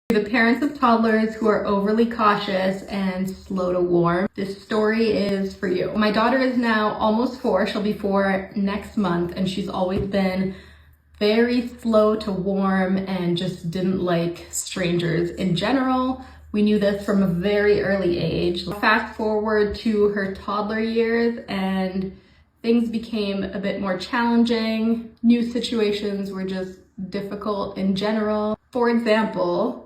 The parents of toddlers who are overly cautious and slow to warm, this story is for you. My daughter is now almost 4. She'll be 4 next month, and she's always been very slow to warm and just didn't like strangers in general. We knew this from a very early age. Fast forward to her toddler years and things became a bit more challenging. New situations were just difficult in general. For example,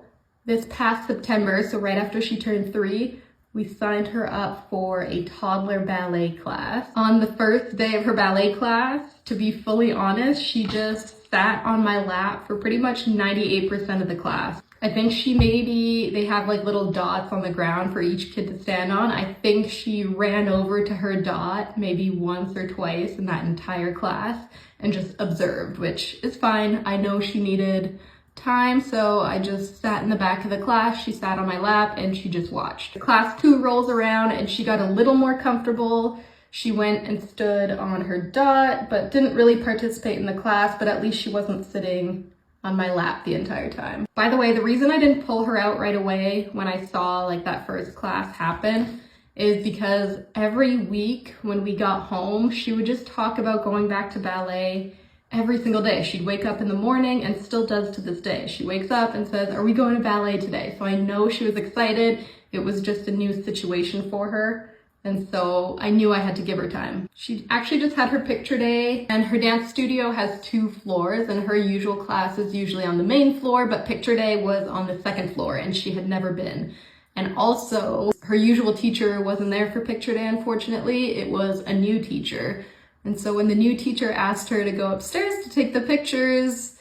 this past September, so right after she turned 3, we signed her up for a toddler ballet class. On the first day of her ballet class, to be fully honest, she just sat on my lap for pretty much 98% of the class. I think they have like little dots on the ground for each kid to stand on. I think she ran over to her dot maybe once or twice in that entire class and just observed, which is fine. I know she needed time, so I just sat in the back of the class. She sat on my lap and she just watched. Class 2 rolls around and she got a little more comfortable. She went and stood on her dot, but didn't really participate in the class, but at least she wasn't sitting on my lap the entire time. By the way, the reason I didn't pull her out right away when I saw like that first class happen is because every week when we got home, she would just talk about going back to ballet every single day. She'd wake up in the morning and still does to this day. She wakes up and says, "Are we going to ballet today?" So I know she was excited. It was just a new situation for her. And so I knew I had to give her time. She actually just had her picture day, and her dance studio has 2 floors, and her usual class is usually on the main floor, but picture day was on the 2nd floor and she had never been. And also her usual teacher wasn't there for picture day, unfortunately. It was a new teacher. And so when the new teacher asked her to go upstairs to take the pictures,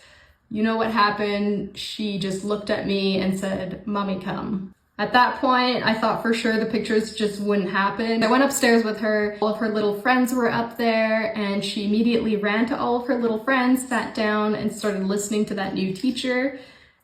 you know what happened? She just looked at me and said, "Mommy, come." At that point, I thought for sure the pictures just wouldn't happen. I went upstairs with her. All of her little friends were up there, and she immediately ran to all of her little friends, sat down, and started listening to that new teacher.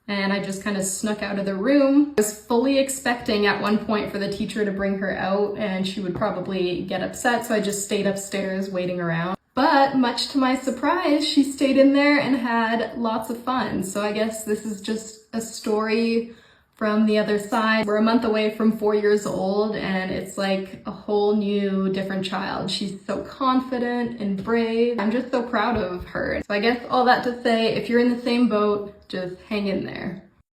And I just kind of snuck out of the room. I was fully expecting at one point for the teacher to bring her out and she would probably get upset, so I just stayed upstairs waiting around. But much to my surprise, she stayed in there and had lots of fun. So I guess this is just a story from the other side. We're a month away from 4 years old and it's like a whole new different child. She's so confident and brave. I'm just so proud of her. So I guess all that to say, if you're in the same boat, just hang in there.